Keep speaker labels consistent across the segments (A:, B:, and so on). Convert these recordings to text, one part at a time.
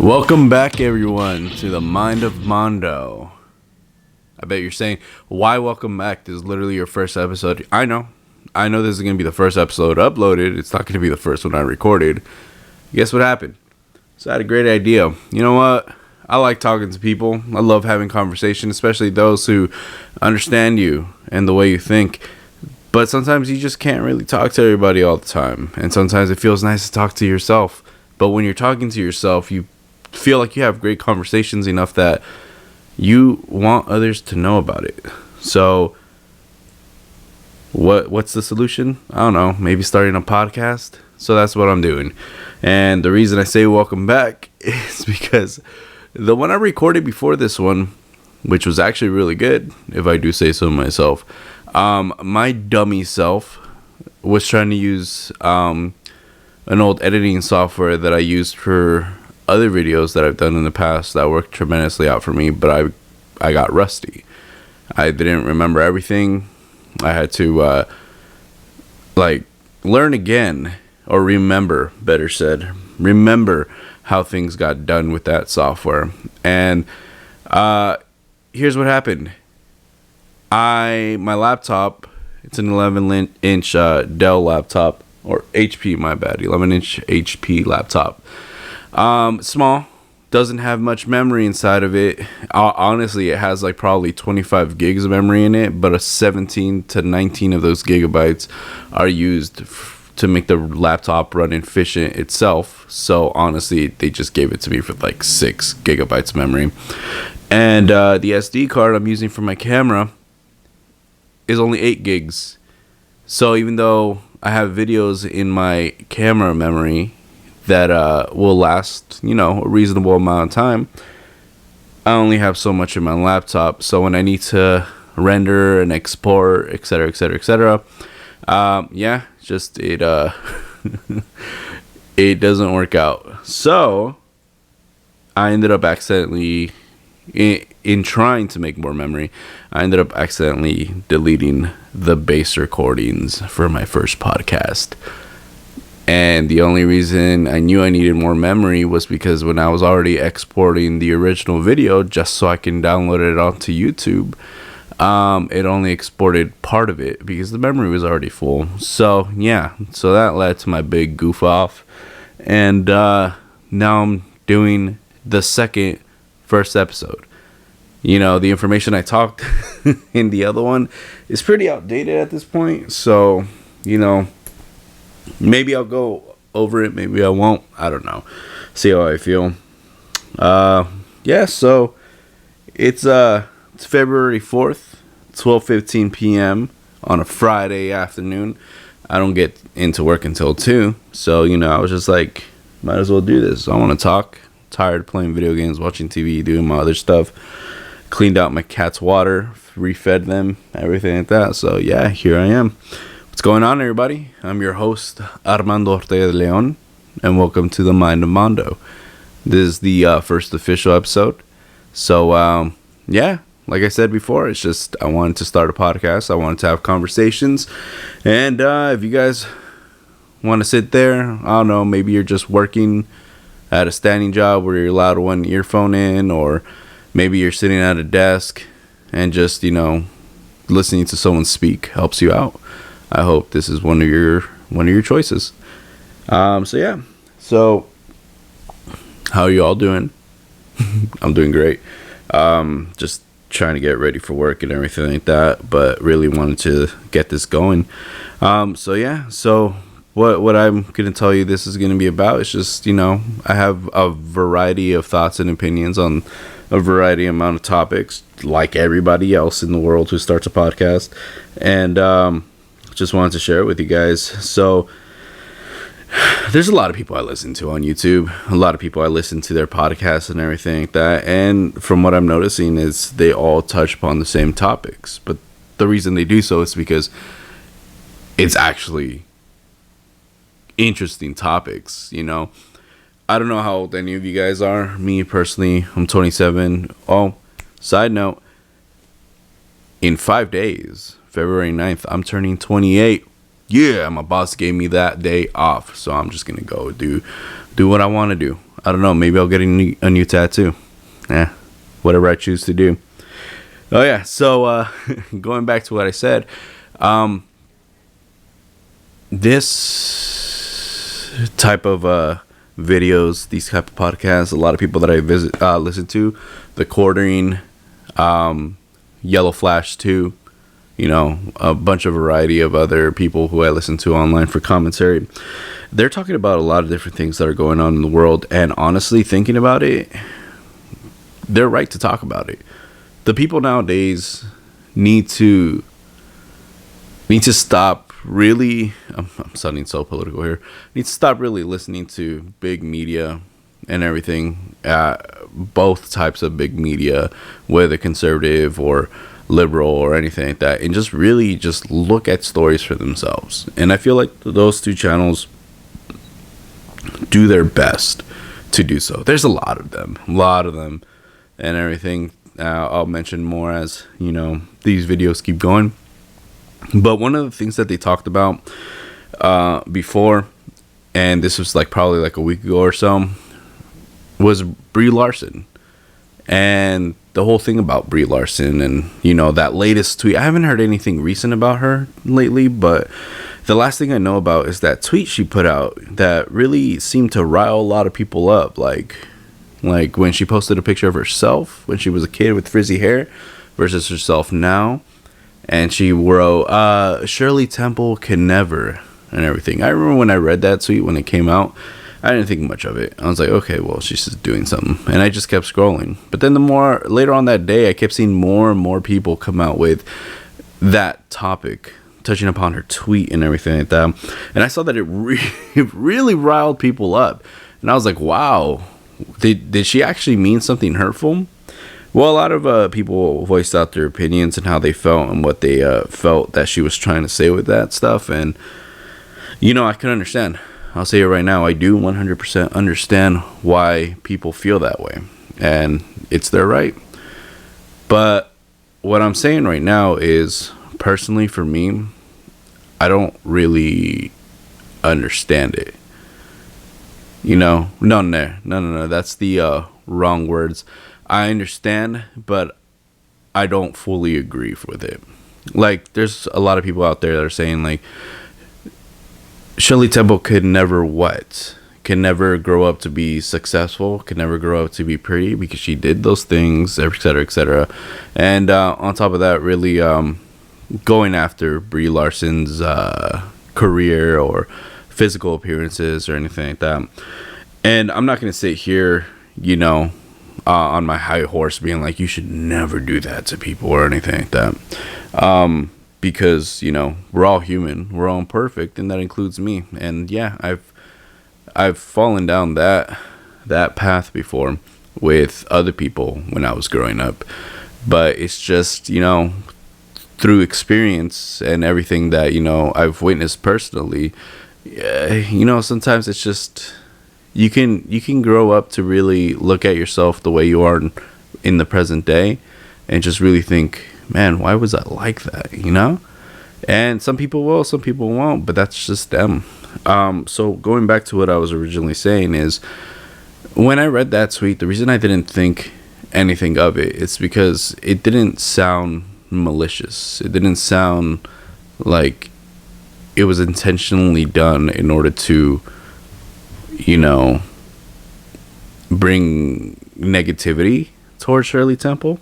A: Welcome back, everyone, to the Mind of Mando. I bet you're saying, why welcome back? This is literally your first episode. I know this is going to be the first episode uploaded. It's not going to be the first one I recorded. Guess what happened? So I had a great idea. You know what? I like talking to people. I love having conversation, especially those who understand you and the way you think. But sometimes you just can't really talk to everybody all the time. And sometimes it feels nice to talk to yourself. But when you're talking to yourself, you feel like you have great conversations enough that you want others to know about it. So what's the solution? I don't know, maybe starting a podcast. So that's what I'm doing. And the reason I say welcome back is because the one I recorded before this one, which was actually really good, if I do say so myself, my dummy self was trying to use an old editing software that I used for other videos that I've done in the past that worked tremendously out for me, but I got rusty. I didn't remember everything. I had to learn again, or remember, better said, remember how things got done with that software. And here's what happened. My laptop, it's an 11-inch Dell laptop, or HP, my bad, 11-inch HP laptop. Small, doesn't have much memory inside of it. Honestly, it has like probably 25 gigs of memory in it, but a 17 to 19 of those gigabytes are used to make the laptop run efficient itself. So honestly, they just gave it to me for like 6 gigabytes of memory. And the SD card I'm using for my camera is only 8 gigs. So even though I have videos in my camera memory that will last, a reasonable amount of time, I only have so much in my laptop. So when I need to render and export, etc., it doesn't work out. So I ended up accidentally, in trying to make more memory, I ended up accidentally deleting the base recordings for my first podcast. And the only reason I knew I needed more memory was because when I was already exporting the original video just so I can download it onto YouTube, it only exported part of it because the memory was already full. So that led to my big goof off. And now I'm doing the first episode. The information I talked in the other one is pretty outdated at this point. So, maybe I'll go over it, maybe I won't. I don't know. See how I feel. So it's February 4th, 12:15 p.m. on a Friday afternoon. I don't get into work until 2. So, I was just like, might as well do this. I want to talk. Tired of playing video games, watching TV, doing my other stuff. Cleaned out my cat's water, refed them, everything like that. So, here I am. What's going on, everybody? I'm your host, Armando Ortega de Leon, and welcome to the Mind of Mando. This is the first official episode. So, like I said before, it's just I wanted to start a podcast. I wanted to have conversations. And if you guys want to sit there, I don't know, maybe you're just working at a standing job where you're allowed one earphone in, or maybe you're sitting at a desk and just, listening to someone speak helps you out. I hope this is one of your choices. So how are you all doing? I'm doing great. Just trying to get ready for work and everything like that, but really wanted to get this going. So what I'm going to tell you this is going to be about is just, I have a variety of thoughts and opinions on a variety amount of topics, like everybody else in the world who starts a podcast. And, just wanted to share it with you guys. So there's a lot of people I listen to on YouTube, a lot of people I listen to their podcasts and everything like that, and from what I'm noticing is they all touch upon the same topics, but the reason they do so is because it's actually interesting topics. I don't know how old any of you guys are. Me personally, I'm 27. Side note, in 5 days, February 9th, I'm turning 28. Yeah, my boss gave me that day off, so I'm just gonna go do what I want to do. I don't know, maybe I'll get a new tattoo. Whatever I choose to do. Oh yeah, so going back to what I said, this type of videos, these type of podcasts, a lot of people that I listen to, the Quartering, Yellow Flash 2, you know, a bunch of variety of other people who I listen to online for commentary. They're talking about a lot of different things that are going on in the world, and honestly, thinking about it, they're right to talk about it. The people nowadays need to stop really. I'm sounding so political here. Need to stop really listening to big media and everything. Both types of big media, whether conservative or liberal or anything like that, and just really just look at stories for themselves. And I feel like those two channels do their best to do so. There's a lot of them, and everything. I'll mention more as, you know, these videos keep going. But one of the things that they talked about before, and this was like probably like a week ago or so, was Brie Larson. And the whole thing about Brie Larson and, you know, that latest tweet. I haven't heard anything recent about her lately, but the last thing I know about is that tweet she put out that really seemed to rile a lot of people up. Like when she posted a picture of herself when she was a kid with frizzy hair versus herself now. And she wrote, Shirley Temple can never, and everything. I remember when I read that tweet when it came out, I didn't think much of it. I was like, okay, well, she's just doing something. And I just kept scrolling. But then later on that day, I kept seeing more and more people come out with that topic, touching upon her tweet and everything like that. And I saw that it really riled people up. And I was like, wow, did she actually mean something hurtful? Well, a lot of people voiced out their opinions and how they felt and what they felt that she was trying to say with that stuff. And, you know, I can understand. I'll say it right now. I do 100% understand why people feel that way. And it's their right. But what I'm saying right now is, personally for me, I don't really understand it. You know? No. That's the wrong words. I understand, but I don't fully agree with it. Like, there's a lot of people out there that are saying, like, Shirley Temple could never can never grow up to be successful, can never grow up to be pretty because she did those things, etc., etc. And on top of that, really going after Brie Larson's career or physical appearances or anything like that. And I'm not going to sit here, you know, on my high horse being like, you should never do that to people or anything like that. Because, you know, we're all human, we're all imperfect, and that includes me. And yeah, I've fallen down that path before with other people when I was growing up. But it's just, you know, through experience and everything that, you know, I've witnessed personally, you know, sometimes it's just, you can grow up to really look at yourself the way you are in the present day and just really think, man, why was I like that, you know? And some people will, some people won't, but that's just them. So going back to what I was originally saying is, when I read that tweet, the reason I didn't think anything of it is because it didn't sound malicious. It didn't sound like it was intentionally done in order to, you know, bring negativity towards Shirley Temple.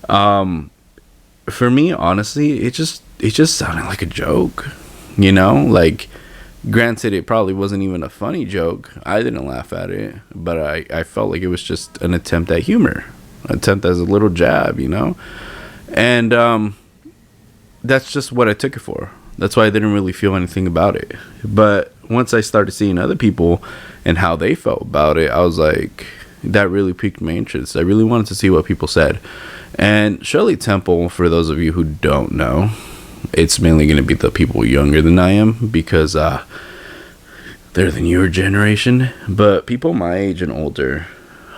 A: For me, honestly, it just sounded like a joke, you know? Like, granted, it probably wasn't even a funny joke. I didn't laugh at it, but I felt like it was just an attempt at humor, attempt as a little jab, you know? And that's just what I took it for. That's why I didn't really feel anything about it. But once I started seeing other people and how they felt about it, I was like, that really piqued my interest. I really wanted to see what people said. And Shirley Temple, for those of you who don't know, it's mainly going to be the people younger than I am because they're the newer generation. But people my age and older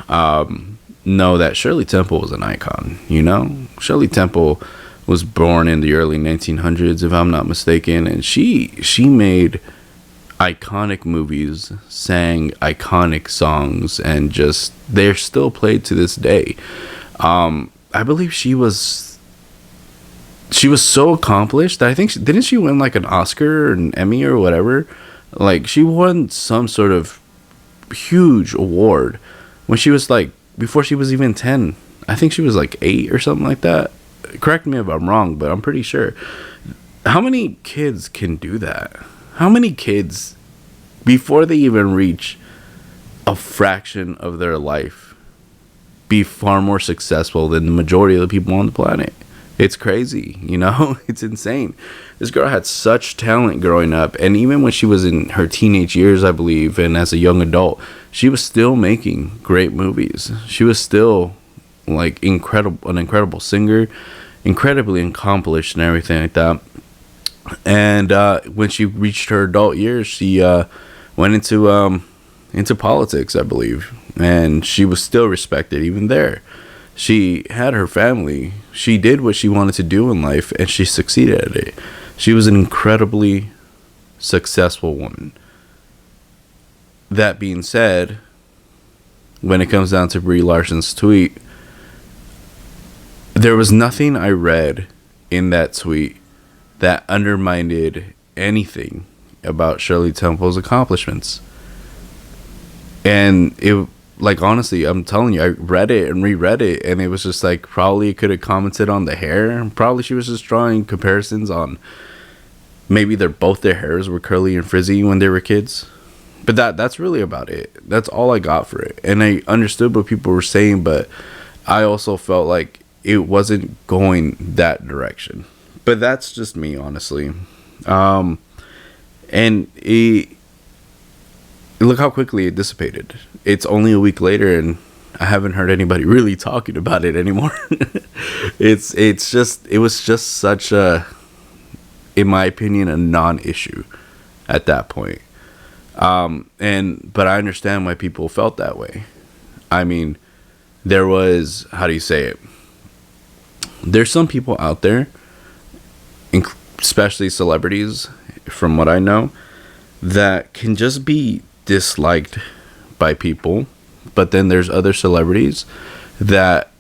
A: know that Shirley Temple was an icon, you know? Shirley Temple was born in the early 1900s, if I'm not mistaken, and she made iconic movies, sang iconic songs, and just they're still played to this day. I believe she was so accomplished that I think didn't she win like an Oscar or an Emmy or whatever? Like she won some sort of huge award when she was like before she was even 10. I think she was like 8 or something like that. Correct me if I'm wrong, but I'm pretty sure. How many kids can do that? How many kids, before they even reach a fraction of their life, be far more successful than the majority of the people on the planet? It's crazy, you know? It's insane. This girl had such talent growing up, and even when she was in her teenage years, I believe, and as a young adult, she was still making great movies. She was still like an incredible singer, incredibly accomplished and everything like that. And when she reached her adult years, she went into politics, I believe, and she was still respected even there. She had her family. She did what she wanted to do in life, and she succeeded at it. She was an incredibly successful woman. That being said, when it comes down to Brie Larson's tweet, there was nothing I read in that tweet that undermined anything about Shirley Temple's accomplishments. And it, like, honestly, I'm telling you, I read it and reread it, and it was just like, probably could have commented on the hair. Probably she was just drawing comparisons on maybe both their hairs were curly and frizzy when they were kids. But that's really about it. That's all I got for it. And I understood what people were saying, but I also felt like it wasn't going that direction. But that's just me, honestly. And look how quickly it dissipated. It's only a week later, and I haven't heard anybody really talking about it anymore. It was just such a, in my opinion, a non-issue at that point. But I understand why people felt that way. I mean, there was, how do you say it? There's some people out there, especially celebrities, from what I know, that can just be disliked by people, but then there's other celebrities that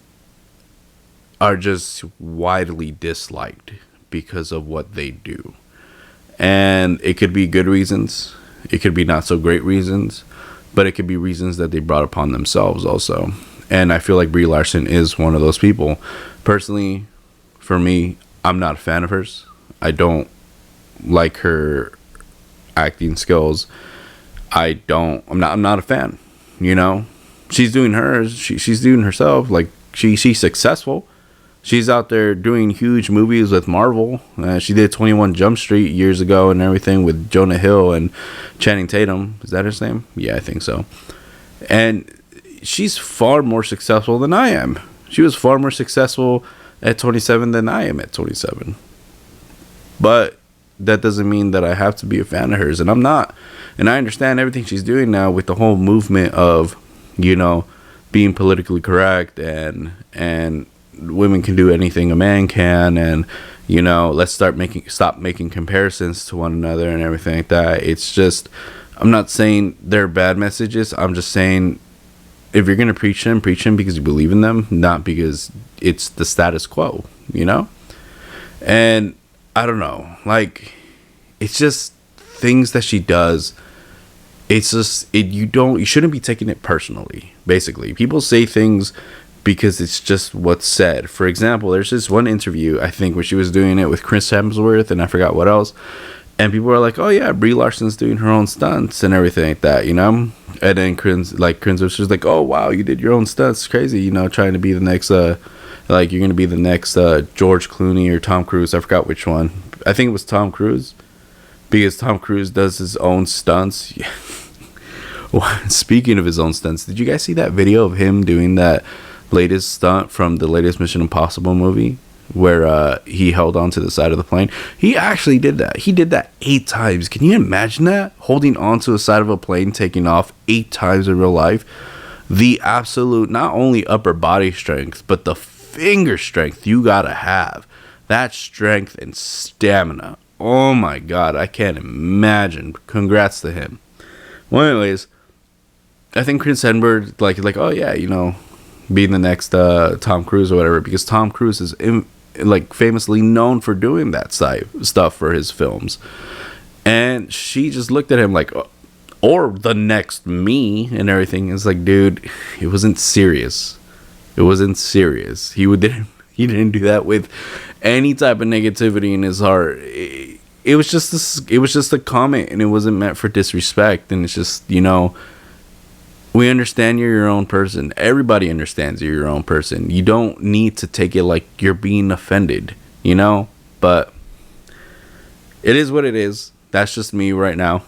A: are just widely disliked because of what they do. And it could be good reasons, it could be not so great reasons, but it could be reasons that they brought upon themselves also. And I feel like Brie Larson is one of those people. Personally, for me, I'm not a fan of hers. I don't like her acting skills. I'm not a fan, you know. She's doing hers, she's doing herself. Like she's successful. She's out there doing huge movies with Marvel. She did 21 Jump Street years ago and everything with Jonah Hill and Channing Tatum. Is that his name? Yeah, I think so. And she's far more successful than I am. She was far more successful at 27 than I am at 27. But that doesn't mean that I have to be a fan of hers, and I'm not. And I understand everything she's doing now with the whole movement of, you know, being politically correct and women can do anything a man can, and, you know, let's stop making comparisons to one another and everything like that. It's just, I'm not saying they're bad messages. I'm just saying, if you're gonna preach them because you believe in them, not because it's the status quo, you know. And I don't know, like, it's just things that she does. It's just you shouldn't be taking it personally. Basically, people say things because it's just what's said. For example, there's this one interview, I think, where she was doing it with Chris Hemsworth and I forgot what else, and people were like, "Oh yeah, Brie Larson's doing her own stunts and everything like that," you know. And then Chris was like, "Oh wow, you did your own stunts, crazy," you know, trying to be the next like you're gonna be the next George Clooney or Tom Cruise. I forgot which one. I think it was Tom Cruise, because Tom Cruise does his own stunts. Speaking of his own stunts, did you guys see that video of him doing that latest stunt from the latest Mission Impossible movie, where he held on to the side of the plane? He actually did that. He did that 8 times. Can you imagine that? Holding on to the side of a plane, taking off 8 times in real life. The absolute, not only upper body strength, but the finger strength you gotta have. That strength and stamina oh my god, I can't imagine. Congrats to him. Well, anyways, I think Chris Hemsworth like oh yeah, you know, being the next Tom Cruise or whatever, because Tom Cruise is like famously known for doing that stuff for his films. And she just looked at him like, or the next me and everything. It's like, dude, it wasn't serious. It wasn't serious. He didn't do that with any type of negativity in his heart. It was just a comment, and it wasn't meant for disrespect. And it's just, you know, we understand you're your own person. Everybody understands you're your own person. You don't need to take it like you're being offended, you know? But it is what it is. That's just me right now.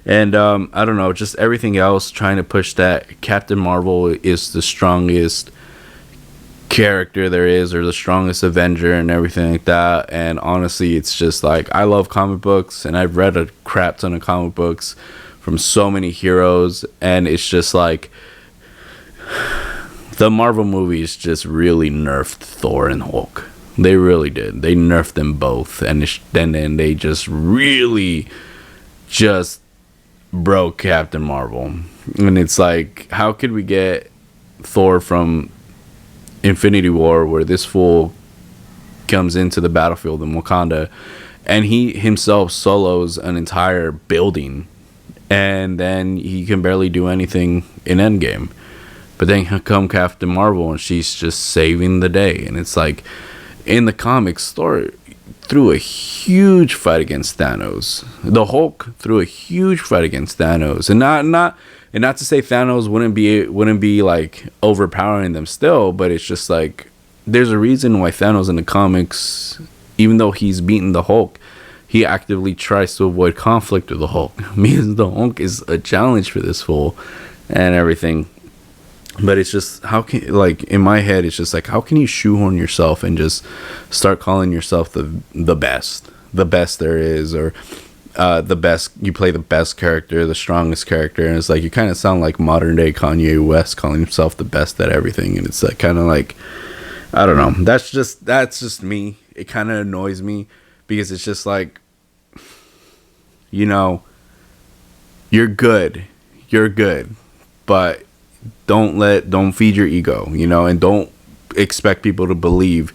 A: And I don't know, just everything else trying to push that Captain Marvel is the strongest character there is, or the strongest Avenger and everything like that. And honestly, it's just like, I love comic books, and I've read a crap ton of comic books from so many heroes, and it's just like the Marvel movies just really nerfed Thor and Hulk. They really did. They nerfed them both, and then they just really just broke Captain Marvel. And it's like, how could we get Thor from Infinity War, where this fool comes into the battlefield in Wakanda, and he himself solos an entire building, and then he can barely do anything in Endgame. But then come Captain Marvel, and she's just saving the day. And it's like, in the comics, Thor threw a huge fight against Thanos. The Hulk threw a huge fight against Thanos, and not to say Thanos wouldn't be like overpowering them still, but it's just like, there's a reason why Thanos in the comics, even though he's beaten the Hulk, he actively tries to avoid conflict with the Hulk, because the Hulk is a challenge for this fool and everything. But it's just, how can, like, in my head, it's just like, how can you shoehorn yourself and just start calling yourself the best there is, or the best, you play the best character, the strongest character, and it's like, you kind of sound like modern day Kanye West calling himself the best at everything. And it's like, kind of like, I don't know, that's just me. It kind of annoys me, because it's just like, you know, you're good, but don't feed your ego, you know, and don't expect people to believe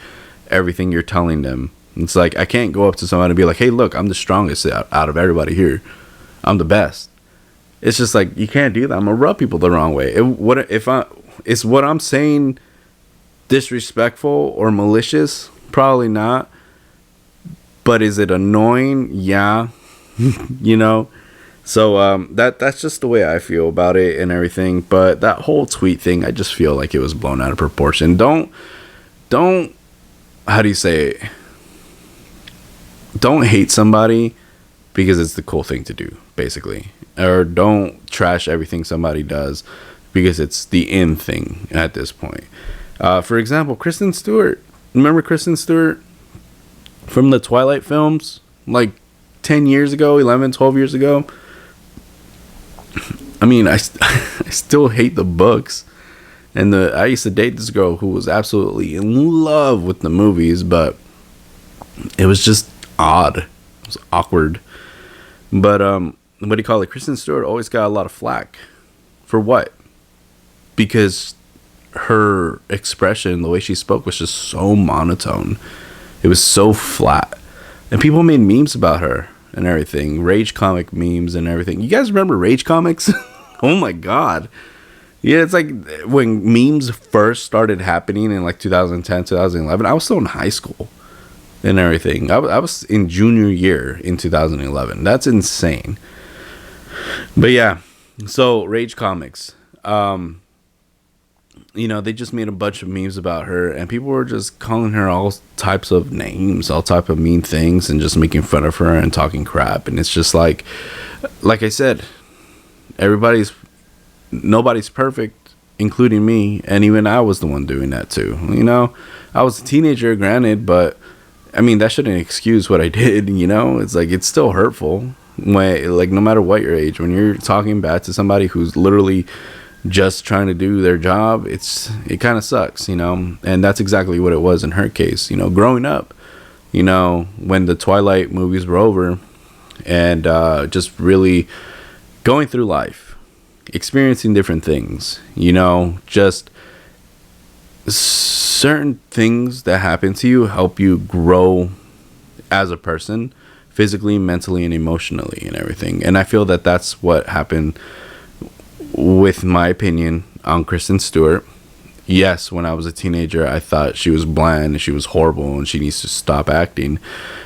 A: everything you're telling them. It's like, I can't go up to someone and be like, hey, look, I'm the strongest out of everybody here, I'm the best. It's just like, you can't do that. I'm gonna rub people the wrong way. Is what I'm saying disrespectful or malicious? Probably not. But is it annoying? Yeah. You know. So that's just the way I feel about it and everything. But that whole tweet thing, I just feel like it was blown out of proportion. Don't how do you say it? Don't hate somebody because it's the cool thing to do, basically. Or don't trash everything somebody does because it's the in thing at this point. For example, Kristen Stewart. Remember Kristen Stewart from the Twilight films? Like 10 years ago, 11, 12 years ago. I mean, I still hate the books. And I used to date this girl who was absolutely in love with the movies, but it was just odd. It was awkward. But what do you call it? Kristen Stewart always got a lot of flack. For what? Because her expression, the way she spoke, was just so monotone. It was so flat. And people made memes about her and everything. Rage comic memes and everything. You guys remember Rage comics? Oh my god. Yeah, it's like when memes first started happening in like 2010, 2011. I was still in high school and everything. I was in junior year in 2011. That's insane. But yeah, so Rage comics. You know, they just made a bunch of memes about her, and people were just calling her all types of names, all type of mean things, and just making fun of her and talking crap. And it's just like I said, nobody's perfect, including me, and even I was the one doing that too. You know, I was a teenager, granted, but I mean, that shouldn't excuse what I did. You know, it's like, it's still hurtful when, like, no matter what your age, when you're talking bad to somebody who's literally just trying to do their job, it kind of sucks, you know. And that's exactly what it was in her case. You know, growing up, you know, when the Twilight movies were over, and just really going through life, experiencing different things, you know, just certain things that happen to you help you grow as a person, physically, mentally, and emotionally, and everything. And I feel that that's what happened with my opinion on Kristen Stewart. Yes, when I was a teenager, I thought she was bland and she was horrible and she needs to stop acting.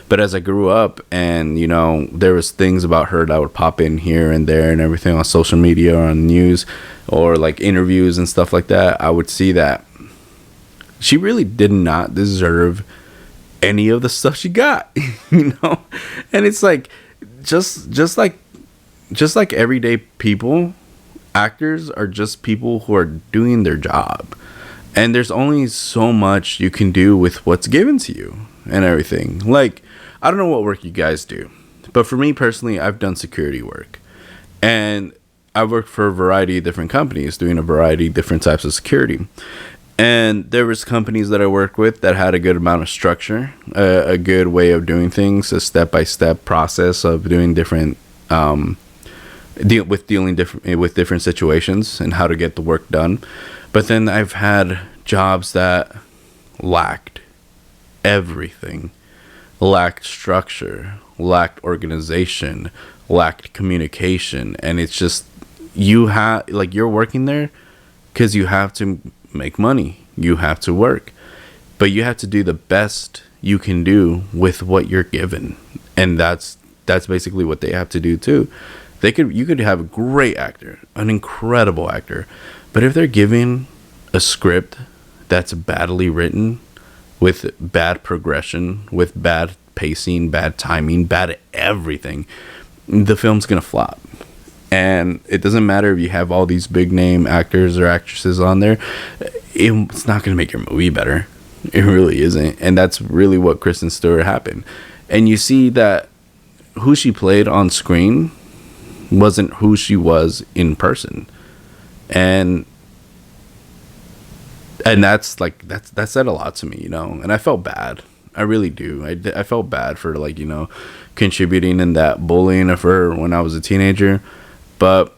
A: But as I grew up, and you know, there was things about her that would pop in here and there and everything on social media or on news or like interviews and stuff like that, I would see that she really did not deserve any of the stuff she got, you know. And it's like just like everyday people, actors are just people who are doing their job, and there's only so much you can do with what's given to you and everything. Like, I don't know what work you guys do, but for me personally, I've done security work, and I've worked for a variety of different companies doing a variety of different types of security. And there was companies that I worked with that had a good amount of structure, a good way of doing things, a step-by-step process of doing different, dealing with different situations and how to get the work done. But then I've had jobs that lacked everything, lacked structure, lacked organization, lacked communication, and it's just you're working there because you have to make money, you have to work, but you have to do the best you can do with what you're given. And that's basically what they have to do too. You could have a great actor, an incredible actor, but if they're given a script that's badly written, with bad progression, with bad pacing, bad timing, bad everything, the film's gonna flop. And it doesn't matter if you have all these big name actors or actresses on there, it's not going to make your movie better. It really isn't. And that's really what Kristen Stewart happened. And you see that who she played on screen wasn't who she was in person. And that said a lot to me, you know. And I felt bad. I really do. I felt bad for, like, you know, contributing in that bullying of her when I was a teenager. But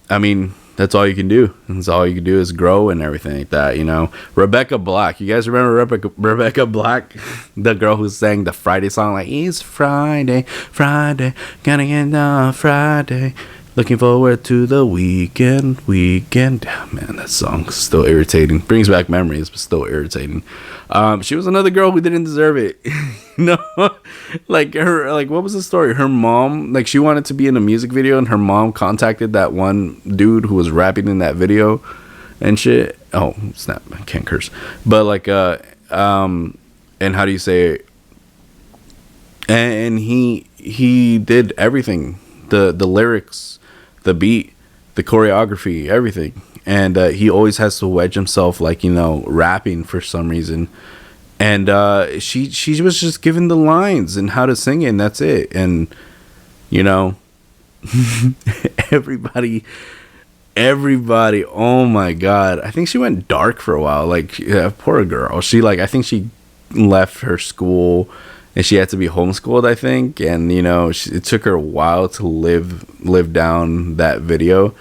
A: I mean, that's all you can do. That's all you can do is grow and everything like that, you know. Rebecca Black. You guys remember Rebecca Black? The girl who sang the Friday song, like, it's Friday, Friday, gonna get on Friday. Looking forward to the weekend. Oh, man, that song's still irritating. Brings back memories, but still irritating. She was another girl who didn't deserve it. No, like what was the story? Her mom, like, she wanted to be in a music video, and her mom contacted that one dude who was rapping in that video and shit. Oh, snap! I can't curse. But like, and how do you say it? And he did everything, the lyrics, the beat, the choreography, everything. And he always has to wedge himself, like, you know, rapping for some reason. And she was just given the lines and how to sing it, and that's it. And, you know, everybody, oh my God. I think she went dark for a while. Like, yeah, poor girl. I think she left her school and she had to be homeschooled, I think. And, you know, it took her a while to live down that video.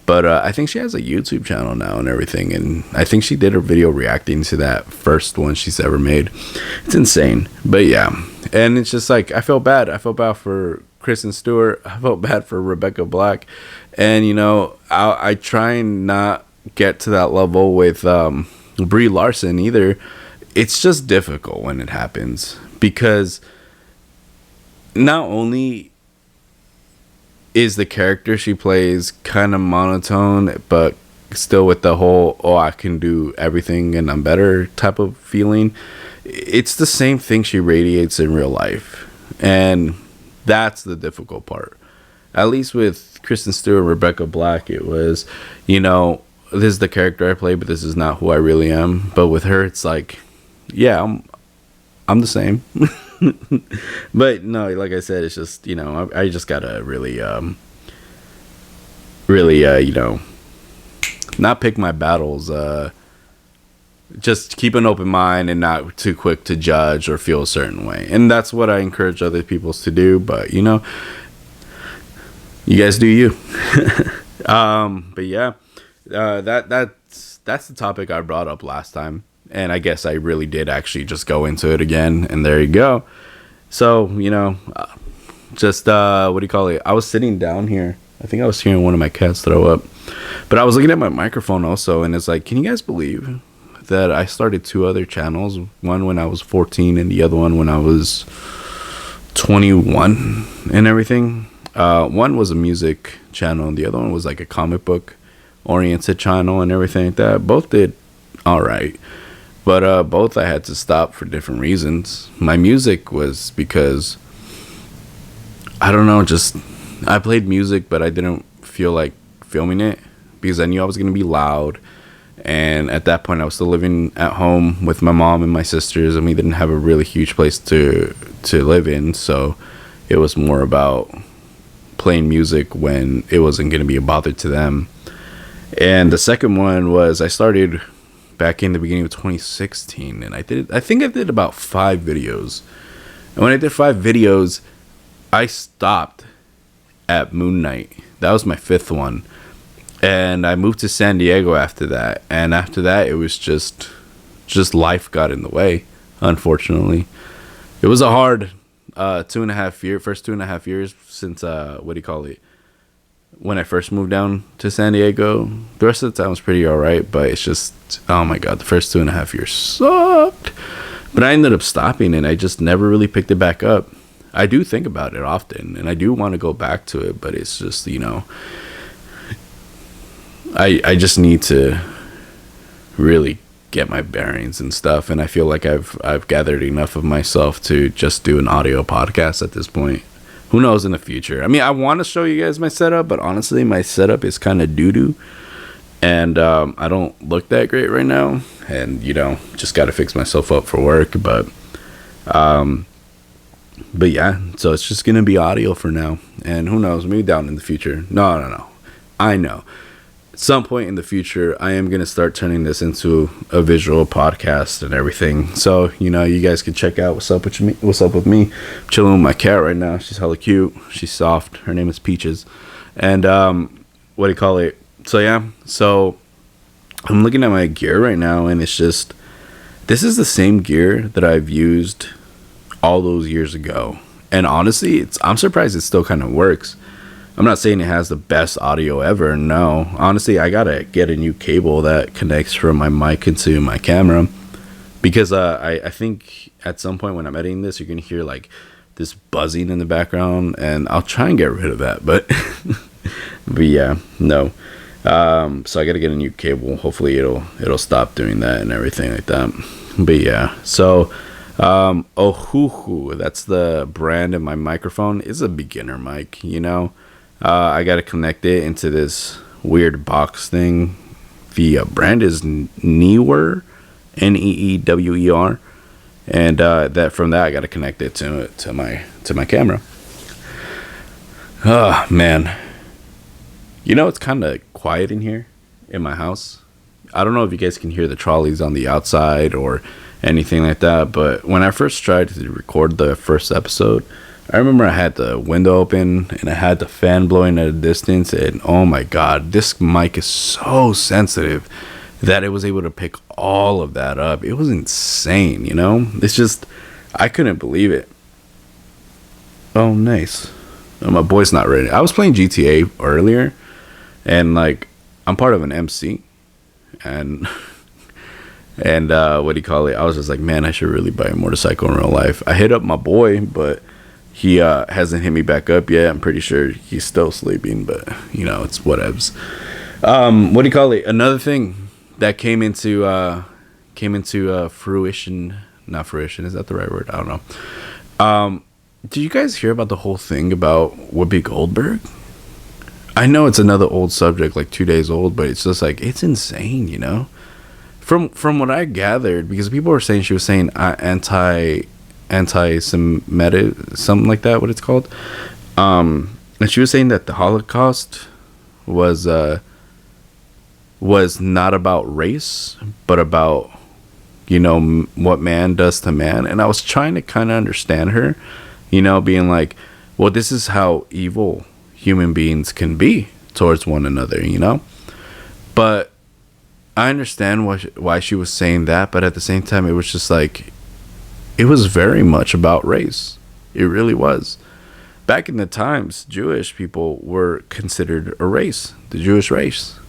A: But I think she has a YouTube channel now and everything. And I think she did a video reacting to that first one she's ever made. It's insane. But yeah. And it's just like, I felt bad. I felt bad for Kristen Stewart. I felt bad for Rebecca Black. And, you know, I try and not get to that level with Brie Larson either. It's just difficult when it happens. Because not only is the character she plays kind of monotone, but still with the whole, oh, I can do everything and I'm better type of feeling, it's the same thing she radiates in real life. And that's the difficult part. At least with Kristen Stewart and Rebecca Black, it was, you know, this is the character I play, but this is not who I really am. But with her, it's like, yeah, I'm the same. But no, like I said, it's just, you know, I just gotta really, you know, not pick my battles just keep an open mind and not too quick to judge or feel a certain way. And that's what I encourage other people to do. But you know, you guys do you. But yeah, that's the topic I brought up last time, and I guess I really did actually just go into it again. And there you go. So you know, just what do you call it? I was sitting down here. I think I was hearing one of my cats throw up, but I was looking at my microphone also, and it's like, can you guys believe that I started 2 other channels? One when I was 14, and the other one when I was 21, and everything. One was a music channel, and the other one was like a comic book oriented channel and everything like that. Both did all right, but both I had to stop for different reasons. My music was because I don't know, just I played music, but I didn't feel like filming it because I knew I was gonna be loud. And at that point, I was still living at home with my mom and my sisters, and we didn't have a really huge place to live in. So it was more about playing music when it wasn't going to be a bother to them. And the second one was I started back in the beginning of 2016, and I think I did about 5 videos. And when I did 5 videos, I stopped at Moonknight. That was my 5th one. And I moved to San Diego after that. And after that, it was just life got in the way, unfortunately. It was a hard 2.5 year, first 2.5 years since, what do you call it? When I first moved down to San Diego. The rest of the time was pretty all right, but it's just, oh my God, the first 2.5 years sucked. But I ended up stopping, and I just never really picked it back up. I do think about it often, and I do want to go back to it, but it's just, you know, I just need to really get my bearings and stuff, and I feel like I've gathered enough of myself to just do an audio podcast at this point. Who knows in the future? I mean, I want to show you guys my setup, but honestly, my setup is kind of doo-doo, and I don't look that great right now, and you know, just got to fix myself up for work, but yeah, so it's just gonna be audio for now, and who knows, maybe down in the future. No, I know at some point in the future I am gonna start turning this into a visual podcast and everything. So you know, you guys can check out what's up with me. I'm chilling with my cat right now. She's hella cute. She's soft. Her name is Peaches. And what do you call it? So yeah, so I'm looking at my gear right now, and it's just, this is the same gear that I've used all those years ago, and honestly, I'm surprised it still kind of works. I'm not saying it has the best audio ever. No, honestly, I gotta get a new cable that connects from my mic into my camera, because I think at some point when I'm editing this, you're gonna hear like this buzzing in the background, and I'll try and get rid of that, but but yeah, no. So I gotta get a new cable. Hopefully it'll stop doing that and everything like that. But yeah, so Ohuhu, that's the brand of my microphone. It's a beginner mic, you know. I gotta connect it into this weird box thing. The brand is Neewer, Neewer, and that from that I gotta connect it to my camera. Oh man, you know, it's kind of quiet in here in my house. I don't know if you guys can hear the trolleys on the outside or anything like that, but when I first tried to record the first episode, I remember I had the window open and I had the fan blowing at a distance, and oh my God, this mic is so sensitive that it was able to pick all of that up. It was insane, you know? It's just, I couldn't believe it. Oh, nice. Oh, my boy's not ready. I was playing GTA earlier, and like, I'm part of an MC, and what do you call it? I was just like, man, I should really buy a motorcycle in real life. I hit up my boy, but he hasn't hit me back up yet. I'm pretty sure he's still sleeping, but you know, it's whatevs. What do you call it? Another thing that came into fruition. Not fruition. Is that the right word? I don't know. Did you guys hear about the whole thing about Whoopi Goldberg? I know it's another old subject, like 2 days old, but it's just like, it's insane, you know? From what I gathered, because people were saying she was saying anti-Semitic, something like that, what it's called. And she was saying that the Holocaust was not about race, but about what man does to man. And I was trying to kind of understand her, being like, well, this is how evil human beings can be towards one another, But I understand why she was saying that, but at the same time, it was just like, it was very much about race. It really was. Back in the times, Jewish people were considered a race, the Jewish race.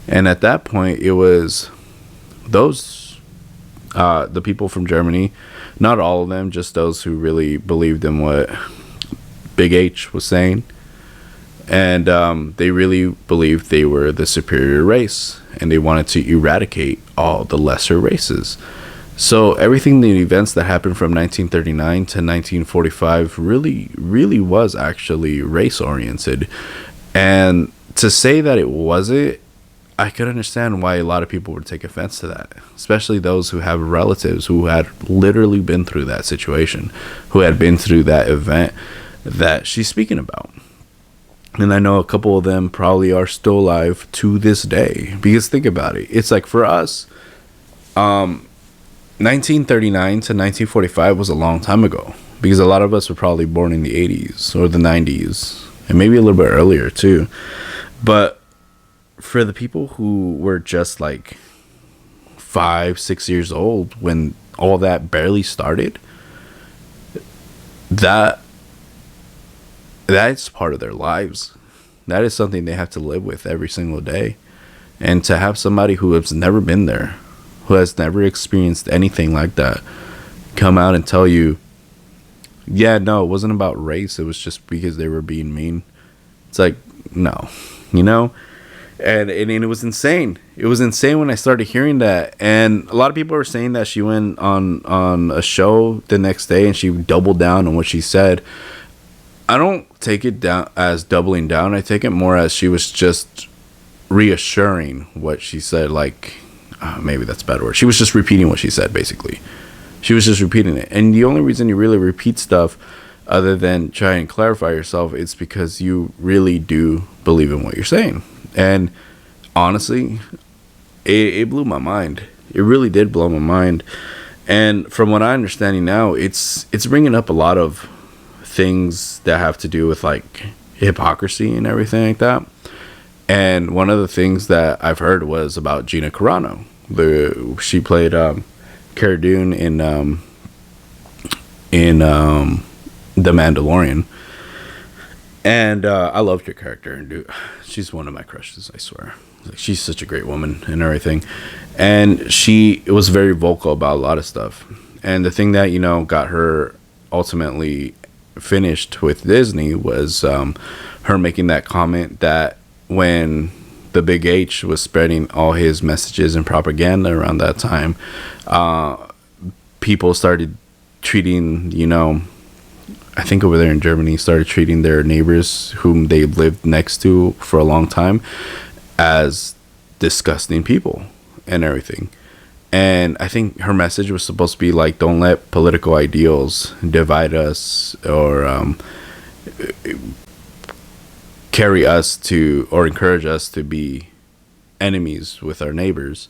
A: And at that point, it was the people from Germany, not all of them, just those who really believed in what Big H was saying. And they really believed they were the superior race, and they wanted to eradicate all the lesser races. So everything, the events that happened from 1939 to 1945 really was actually race oriented. And to say that it wasn't, I could understand why a lot of people would take offense to that, especially those who have relatives who had literally been through that situation, who had been through that event that she's speaking about. And I know a couple of them probably are still alive to this day. Because think about it. It's like for us, 1939 to 1945 was a long time ago. Because a lot of us were probably born in the 80s or the 90s. And maybe a little bit earlier too. But for the people who were just like 5-6 years old when all that barely started, that's part of their lives. That is something they have to live with every single day. And to have somebody who has never been there, who has never experienced anything like that, come out and tell you, yeah, no, it wasn't about race, it was just because they were being mean. It's like, no, And it was insane. It was insane when I started hearing that. And a lot of people were saying that she went on a show the next day and she doubled down on what she said. I don't take it down as doubling down. I take it more as she was just reassuring what she said. Like, maybe that's a bad word. She was just repeating what she said, basically. She was just repeating it. And the only reason you really repeat stuff other than try and clarify yourself is because you really do believe in what you're saying. And honestly, it blew my mind. It really did blow my mind. And from what I'm understanding now, it's bringing up a lot of things that have to do with like hypocrisy and everything like that. And one of the things that I've heard was about Gina Carano. She played Cara Dune in The Mandalorian. And I loved her character, and dude, she's one of my crushes, I swear. Like, she's such a great woman and everything. And she was very vocal about a lot of stuff. And the thing that, got her ultimately finished with Disney was her making that comment that when the Big H was spreading all his messages and propaganda around that time, people started treating, I think over there in Germany, started treating their neighbors whom they lived next to for a long time as disgusting people and everything. And I think her message was supposed to be like, don't let political ideals divide us or carry us to, or encourage us to be enemies with our neighbors.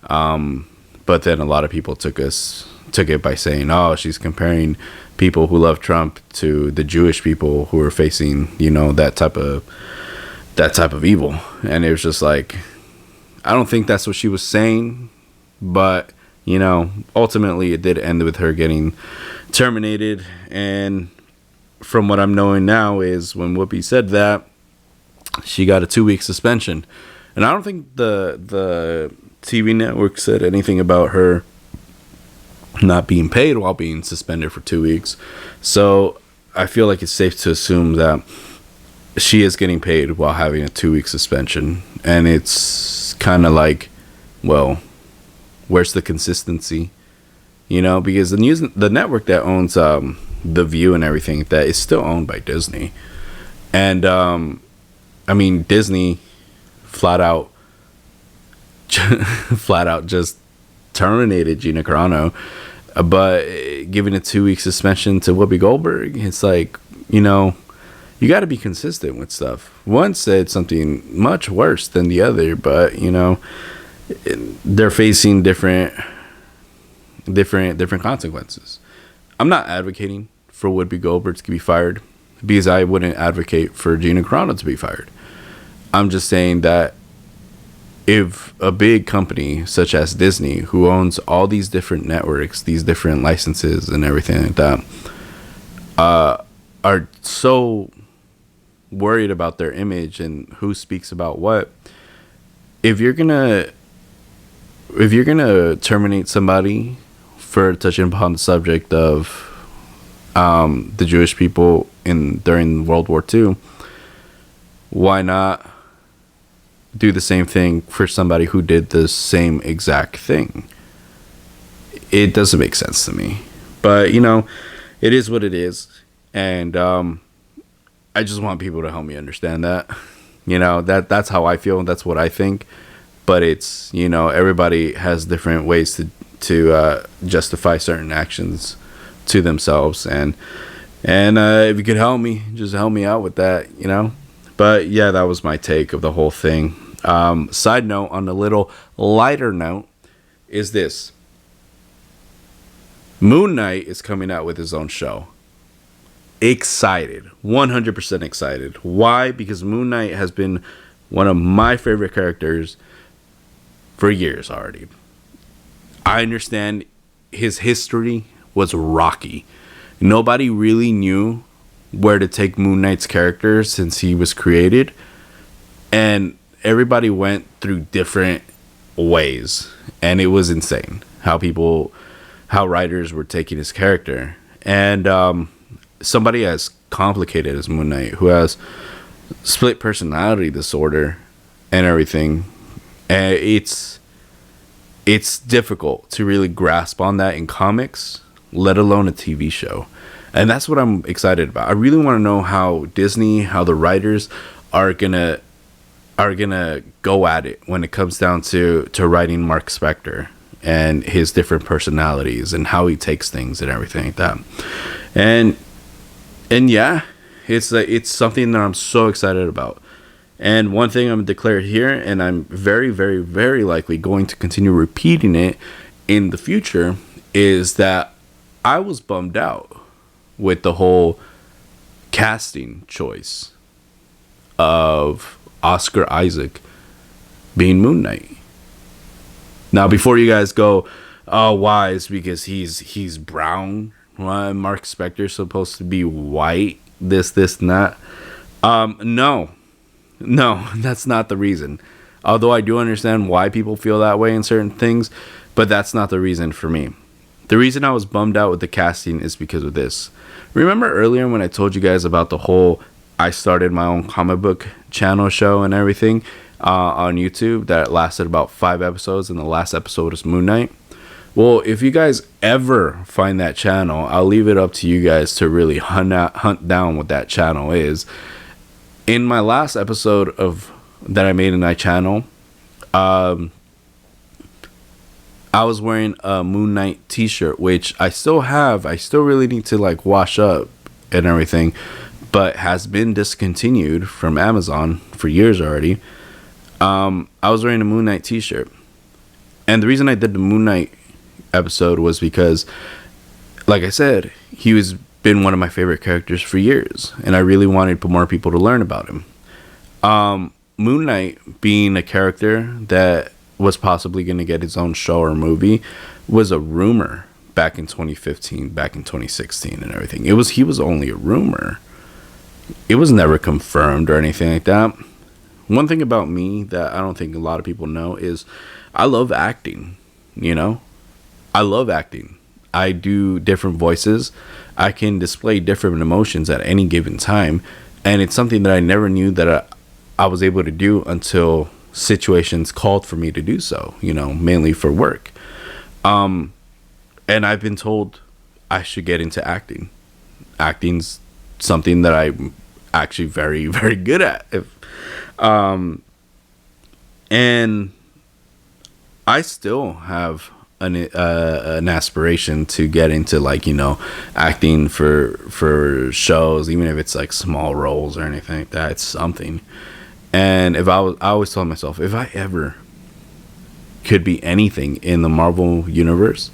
A: But then a lot of people took it by saying, oh, she's comparing people who love Trump to the Jewish people who are facing, that type of evil. And it was just like, I don't think that's what she was saying, but ultimately it did end with her getting terminated. And from what I'm knowing now is when Whoopi said that, she got a 2-week suspension. And I don't think the TV network said anything about her not being paid while being suspended for 2 weeks. So I feel like it's safe to assume that she is getting paid while having a 2-week suspension. And it's kind of like, well, where's the consistency? Because the network that owns The View and everything, that is still owned by Disney. And Disney flat out just terminated Gina Carano, but giving a 2-week suspension to Whoopi Goldberg, it's like, you got to be consistent with stuff. One said something much worse than the other, but they're facing different different consequences. I'm not advocating for Whoopi Goldberg to be fired, because I wouldn't advocate for Gina Carano to be fired. I'm just saying that if a big company such as Disney, who owns all these different networks, these different licenses and everything like that, are so worried about their image and who speaks about what, if you're gonna terminate somebody for touching upon the subject of the Jewish people during World War II, why not do the same thing for somebody who did the same exact thing? It doesn't make sense to me, but it is what it is, and I just want people to help me understand that. That's how I feel, and that's what I think. But it's, everybody has different ways to justify certain actions to themselves, and if you could help me, just help me out with that, But yeah, that was my take of the whole thing. Side note, on a little lighter note, is this: Moonknight is coming out with his own show. Excited, 100% excited. Why? Because Moonknight has been one of my favorite characters for years already. I understand his history was rocky. Nobody really knew where to take Moon Knight's character since he was created, and everybody went through different ways, and it was insane how writers were taking his character. And somebody as complicated as Moon Knight, who has split personality disorder and everything, it's difficult to really grasp on that in comics, let alone a TV show. And that's what I'm excited about. I really want to know how Disney, how the writers are gonna go at it when it comes down to writing Mark Spector and his different personalities and how he takes things and everything like that. And yeah, it's something that I'm so excited about. And one thing I'm declared here, and I'm very, very, very likely going to continue repeating it in the future, is that I was bummed out with the whole casting choice of Oscar Isaac being Moon Knight. Now, before you guys go, oh, why? It's because he's brown. Why Mark Spector's supposed to be white? This, and that. No, that's not the reason. Although I do understand why people feel that way in certain things, but that's not the reason for me. The reason I was bummed out with the casting is because of this. Remember earlier when I told you guys about the whole I started my own comic book channel show and everything on YouTube that lasted about 5 episodes, and the last episode was Moon Knight? Well, if you guys ever find that channel, I'll leave it up to you guys to really hunt down what that channel is. In my last episode that I made in that channel, I was wearing a Moon Knight t-shirt, which I still have. I still really need to wash up and everything, but has been discontinued from Amazon for years already. I was wearing a Moon Knight t-shirt, and the reason I did the Moon Knight episode was because, like I said, he was been one of my favorite characters for years, and I really wanted more people to learn about him. Moon Knight being a character that was possibly going to get his own show or movie was a rumor back in 2015, back in 2016 and everything. He was only a rumor. It was never confirmed or anything like that. One thing about me that I don't think a lot of people know is I love acting, I love acting. I do different voices. I can display different emotions at any given time, and it's something that I never knew that I was able to do until situations called for me to do so, mainly for work. And I've been told I should get into acting. Acting's something that I'm actually very, very good at. And I still have an aspiration to get into acting for shows, even if it's small roles or anything like that. It's something. And I always told myself, if I ever could be anything in the Marvel universe,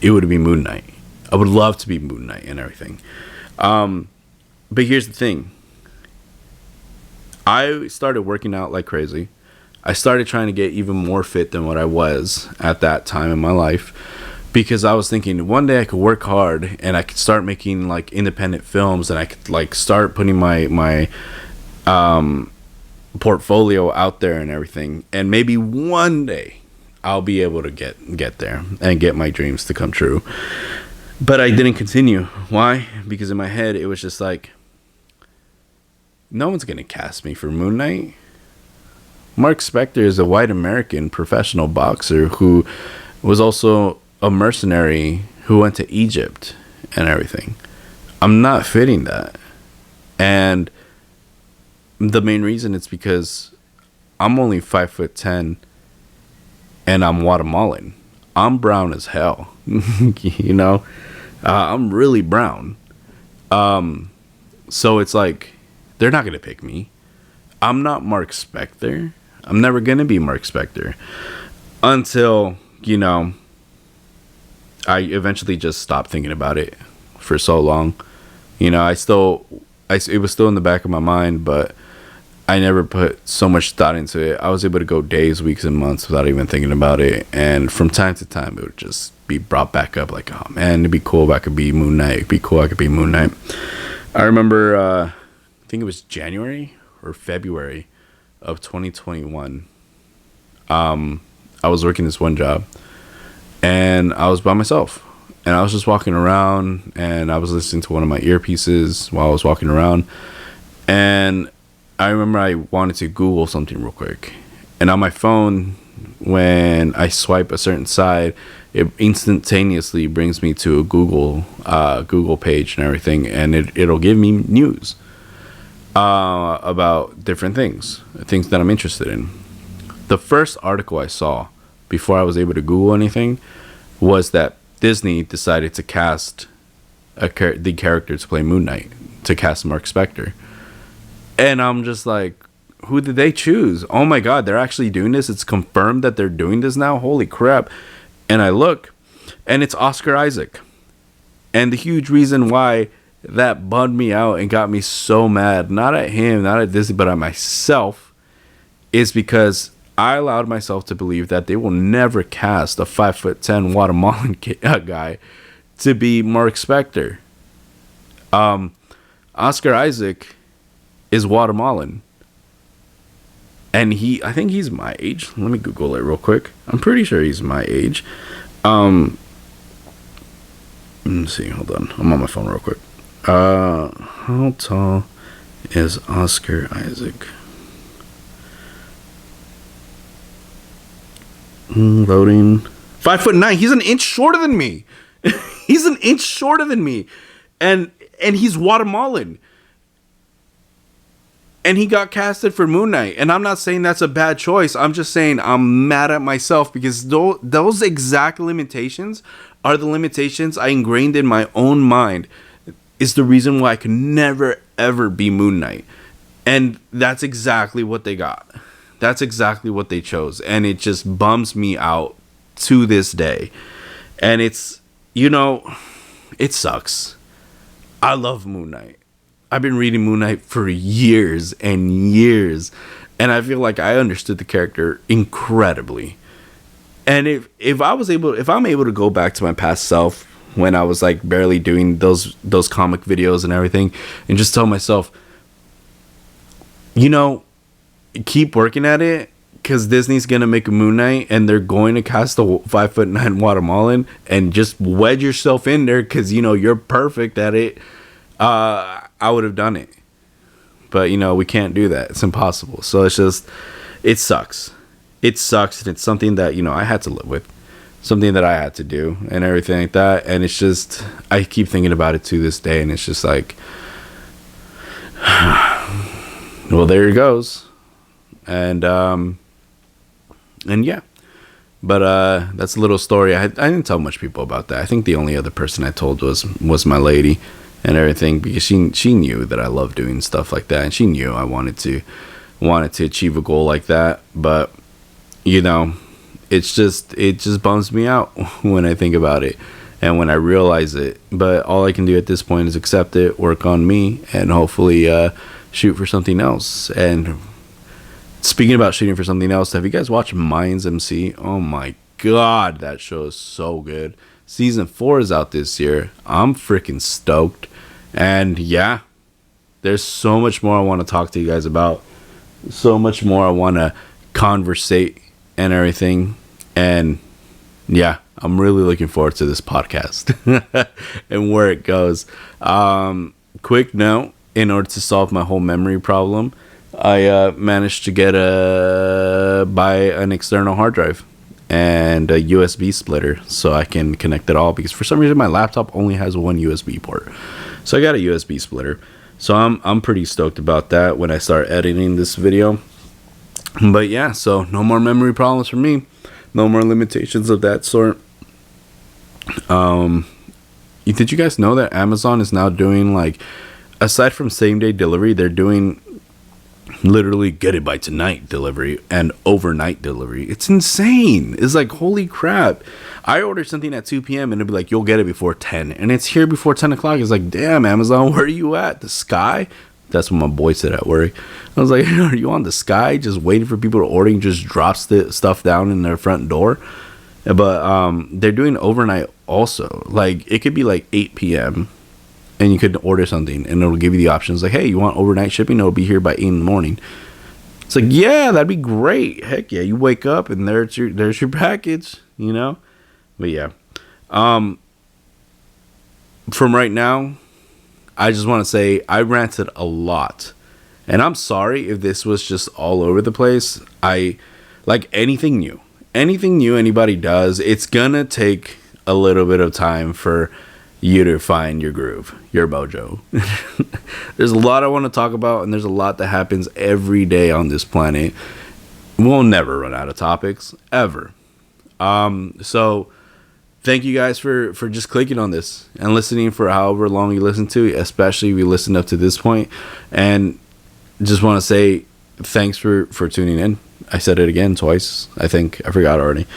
A: it would be Moonknight. I would love to be Moonknight and everything. But here's the thing. I started working out like crazy. I started trying to get even more fit than what I was at that time in my life, because I was thinking one day I could work hard and I could start making like independent films, and I could like start putting my portfolio out there and everything, and maybe one day I'll be able to get there and get my dreams to come true. But I didn't continue. Why? Because in my head it was just like, no one's gonna cast me for Moonknight. Mark Spector is a white American professional boxer who was also a mercenary who went to Egypt and everything. I'm not fitting that. And the main reason is because I'm only 5'10" and I'm Guatemalan. I'm brown as hell. You know? I'm really brown. So it's like, they're not going to pick me. I'm not Mark Spector. I'm never going to be Mark Spector. Until, you know, I eventually just stopped thinking about it for so long. You know, it was still in the back of my mind, but I never put so much thought into it. I was able to go days, weeks, and months without even thinking about it. And from time to time, it would just be brought back up like, oh man, it'd be cool if I could be Moonknight. It'd be cool if I could be Moonknight. I remember, I think it was January or February of 2021. I was working this one job and I was by myself, and I was just walking around and I was listening to one of my earpieces while I was walking around. And I remember I wanted to Google something real quick, and on my phone, when I swipe a certain side, it instantaneously brings me to a Google page and everything, and it'll give me news about different things that I'm interested in. The first article I saw before I was able to Google anything was that Disney decided to cast the character to play Moonknight, to cast Mark Spector. And I'm just like, who did they choose? Oh my God, they're actually doing this. It's confirmed that they're doing this now. Holy crap. And I look, and it's Oscar Isaac. And the huge reason why that bummed me out and got me so mad, not at him, not at Disney, but at myself, is because I allowed myself to believe that they will never cast a 5'10" Guatemalan guy to be Mark Spector. Oscar Isaac is Guatemalan, and I think he's my age. Let me Google it real quick. I'm pretty sure he's my age. Let me see, hold on, I'm on my phone real quick. How tall is Oscar Isaac? Loading. 5'9". He's an inch shorter than me. He's an inch shorter than me, and he's Guatemalan. And he got casted for Moonknight. And I'm not saying that's a bad choice. I'm just saying I'm mad at myself, because those exact limitations are the limitations I ingrained in my own mind. Is the reason why I could never, ever be Moonknight. And that's exactly what they got. That's exactly what they chose. And it just bums me out to this day. And it's, you know, it sucks. I love Moonknight. I've been reading Moonknight for years and years, and I feel like I understood the character incredibly. And if I'm able to go back to my past self when I was like barely doing those comic videos and everything, and just tell myself, you know, keep working at it, because Disney's gonna make a Moonknight and they're going to cast a 5'9" Guatemalan, and just wedge yourself in there because, you know, you're perfect at it. I would have done it, but you know, we can't do that. It's impossible. So it sucks. It sucks, and it's something that, you know, I had to live with, something that I had to do and everything like that. And it's just, I keep thinking about it to this day, and it's just like, well, there it goes. And yeah, but that's a little story. I didn't tell much people about that. I think the only other person I told was my lady and everything, because she knew that I love doing stuff like that, and she knew I wanted to achieve a goal like that. But you know, it just bums me out when I think about it. and when I realize it. But all I can do at this point is accept it, work on me, and hopefully shoot for something else. And speaking about shooting for something else, have you guys watched Mind's MC? Oh my god, that show is so good. Season 4 is out this year. I'm freaking stoked. And yeah, there's so much more I want to talk to you guys about. So much more I want to conversate and everything. And yeah, I'm really looking forward to this podcast and where it goes. Quick note, in order to solve my whole memory problem, I managed to buy an external hard drive and a USB splitter so I can connect it all, because for some reason my laptop only has one USB port. So I got a USB splitter. So I'm pretty stoked about that when I start editing this video. But yeah, so no more memory problems for me. No more limitations of that sort. Did you guys know that Amazon is now doing, like, aside from same day delivery, they're doing literally get it by tonight delivery and overnight delivery? It's insane. It's like, holy crap. I ordered something at 2 p.m. and it'll be like, you'll get it before 10, and it's here before 10 o'clock. It's like, damn, Amazon, where are you at? The sky? That's what my boy said at work. I was like, are you on the sky just waiting for people to order and just drops the stuff down in their front door? But they're doing overnight also. Like, it could be like 8 p.m. and you could order something and it'll give you the options like, hey, you want overnight shipping? It'll be here by 8 in the morning. It's like, yeah, that'd be great. Heck yeah. You wake up and there's your package, you know? But yeah. From right now, I just want to say I ranted a lot. And I'm sorry if this was just all over the place. I like anything new. Anything new anybody does, it's gonna take a little bit of time for you to find your groove, your mojo. There's a lot I want to talk about, and there's a lot that happens every day on this planet. We'll never run out of topics, ever. So thank you guys for just clicking on this and listening for however long you listen to, especially if you listened up to this point. And just want to say thanks for tuning in. I said it again twice. I think I forgot already.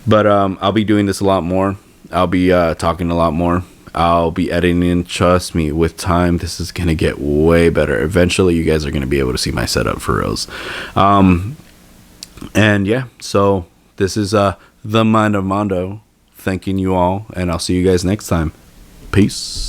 A: But I'll be doing this a lot more. I'll be talking a lot more. I'll be editing. Trust me, with time, this is going to get way better. Eventually, you guys are going to be able to see my setup for reals. And yeah, so this is the Mind of Mando. Thanking you all, and I'll see you guys next time. Peace.